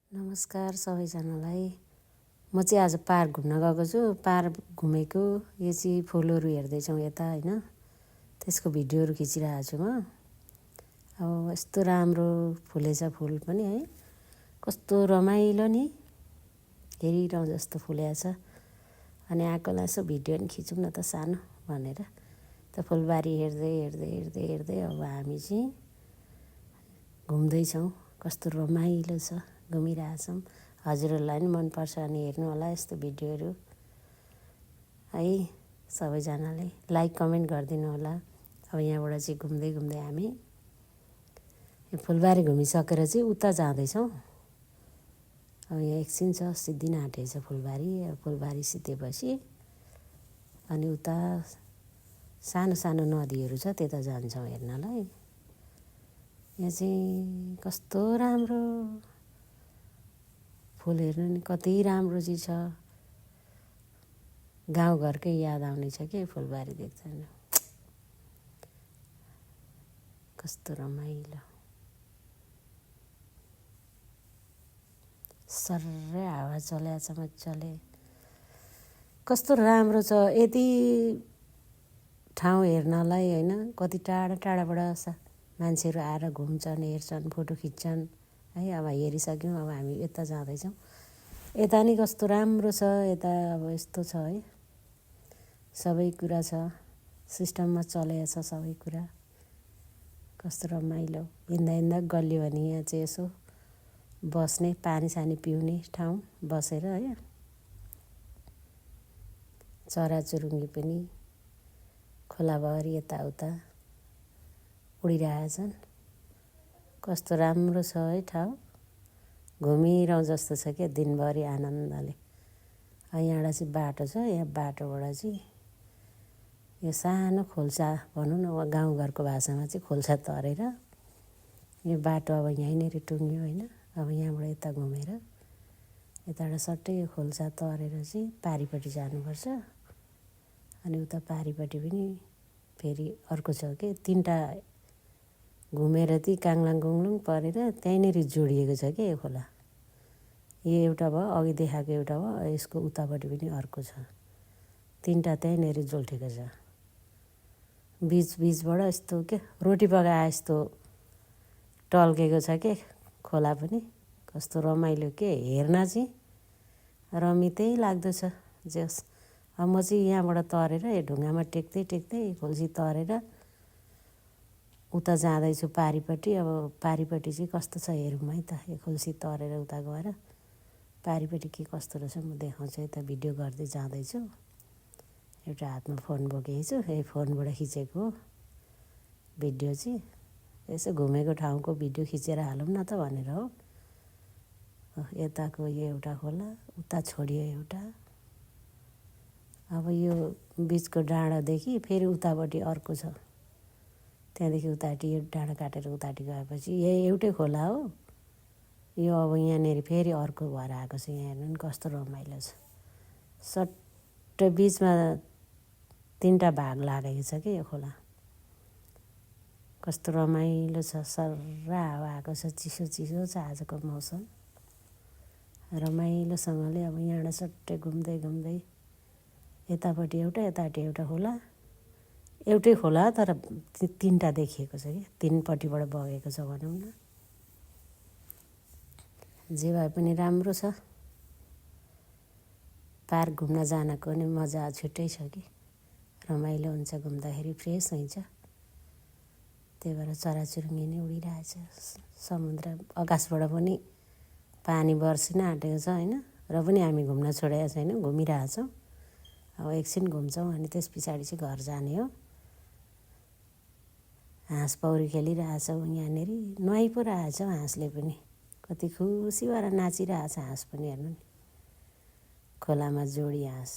नमस्कार सबैजनालाई। म चाहिँ आज पार्क घुम्न गएको छु। पार्क घुमेको यो चाहिँ फुलहरू हेर्दैछौँ यता होइन, त्यसको भिडियोहरू खिचिरहेको छु म। अब यस्तो राम्रो फुलेछ फुल पनि है, कस्तो रमाइलो नि, हेरिरहँ जस्तो फुलेको छ। अनि आएकोलाई यसो भिडियो नि खिचौँ न त सानो भनेर त फुलबारी हेर्दै हेर्दै हेर्दै हेर्दै अब हामी चाहिँ घुम्दैछौँ। कस्तो रमाइलो छ, घुमिरहेछौँ। हजुरहरूलाई पनि मनपर्छ अनि हेर्नु होला यस्तो भिडियोहरू है। सबैजनाले लाइक कमेन्ट गरिदिनु होला। अब यहाँबाट चाहिँ घुम्दै घुम्दै हामी यो फुलबारी घुमिसकेर चाहिँ उता जाँदैछौँ। अब यहाँ एकछिन छ, सिद्धिन आँटेको छ फुलबारी। अब फुलबारी सिद्धेपछि अनि उता सानो सानो नदीहरू छ, त्यता जान्छौँ हेर्नलाई। यहाँ चाहिँ कस्तो राम्रो फुल हेर्नु नि, कति राम्रो चाहिँ छ। गाउँघरकै याद आउने छ कि फुलबारी देख्छ नि, कस्तो रमाइलो। सर्रै हावा चल्या छ मजाले, कस्तो राम्रो छ। यति ठाउँ हेर्नलाई होइन, कति टाढा टाढाबाट मान्छेहरू आएर घुम्छन्, हेर्छन्, फोटो खिच्छन् है। अब हेरिसक्यौँ, अब हामी यता जाँदैछौँ। यता नि कस्तो राम्रो छ। यता अब यस्तो छ है, सबै कुरा छ, सिस्टममा चलेको छ सबै कुरा। कस्तो रमाइलो। हिँड्दा हिँड्दा गल्यो भने यहाँ चाहिँ यसो बस्ने, पानी सानी पिउने ठाउँ बसेर है। चराचुरुङ्गी पनि खोलाभरि यताउता उडिरहेछन्। कस्तो राम्रो छ है ठाउँ, घुमिरहँ जस्तो छ क्या दिनभरि आनन्दले। यहाँबाट चाहिँ बाटो छ, यहाँ बाटोबाट चाहिँ यो सानो खोल्सा भनौँ न, गाउँघरको भाषामा चाहिँ खोल्सा तरेर यो बाटो अब यहीँनिर टुङ्ग्यो होइन। अब यहाँबाट यता घुमेर यताबाट सट्टै यो खोल्सा तरेर चाहिँ पारिपट्टि जानुपर्छ। अनि उता पारिपट्टि पनि फेरि अर्को छ कि, तिनवटा घुमेर ती काङ्लाङ कुङ्लुङ परेर त्यहीँनिर जोडिएको छ क्या यो खोला। यो एउटा भयो, अघि देखाएको एउटा भयो, यसको उतापट्टि पनि अर्को छ। तिनवटा त्यहीँनिर जोल्ठेको छ। बिचबिचबाट यस्तो के रोटी पकाए यस्तो टल्केको छ के खोला पनि। कस्तो रमाइलो के हेर्न चाहिँ रमितै लाग्दछ जस। अब म चाहिँ यहाँबाट तरेर यो ढुङ्गामा टेक्दै टेक्दै खोल्सी तरेर उता जाँदैछु पारिपट्टि। अब पारिपट्टि चाहिँ कस्तो छ हेरौँ है त। यो खोल्सी तरेर उता गएर पारिपट्टि के कस्तो रहेछ म देखाउँछु। यता भिडियो गर्दै जाँदैछु, एउटा हातमा फोन बोकेको छु, यही फोनबाट खिचेको हो भिडियो चाहिँ। यसो घुमेको ठाउँको भिडियो खिचेर हालौँ न त भनेर हो। यताको यो एउटा खोला, उता छोडियो एउटा। अब यो बिचको डाँडादेखि फेरि उतापट्टि अर्को छ, त्यहाँदेखि उतापट्टि यो डाँडा काटेर उतापट्टि गएपछि यही एउटै खोला हो यो। अब यहाँनिर फेरि अर्को भएर आएको छ। यहाँ हेर्नु नि कस्तो रमाइलो छ। सट्ट बिचमा तिनवटा भाग लागेको छ कि यो खोला। कस्तो रमाइलो छ, सर्रा हावा आएको छ, चिसो चिसो छ आजको मौसम। रमाइलोसँगले अब यहाँबाट सट्टै घुम्दै घुम्दै यतापट्टि एउटा, यतापट्टि एउटा खोला, एउटै खोला तर तिनवटा देखिएको छ कि, तिनपट्टिबाट बगेको छ भनौँ न। जे भए पनि राम्रो छ। पार्क घुम्न जानको नि मजा छुट्टै छ कि, रमाइलो हुन्छ घुम्दाखेरि, फ्रेस हुन्छ। त्यही भएर चराचुरुङ्गी नै उडिरहेछ। समुद्र आकाशबाट पनि पानी बर्सिन आँटेको छ होइन, र पनि हामी घुम्न छोडेका छैनौँ, घुमिरहेछौँ। अब एकछिन घुम्छौँ अनि त्यस पछाडि चाहिँ घर जाने हो। हाँस पौडी खेलिरहेछौँ यहाँनिर, नुहाइ पो रहेछौँ हाँसले पनि। कति खुसी भएर नाचिरहेछ हाँस पनि हेर्नु नि, खोलामा जोडी हाँस।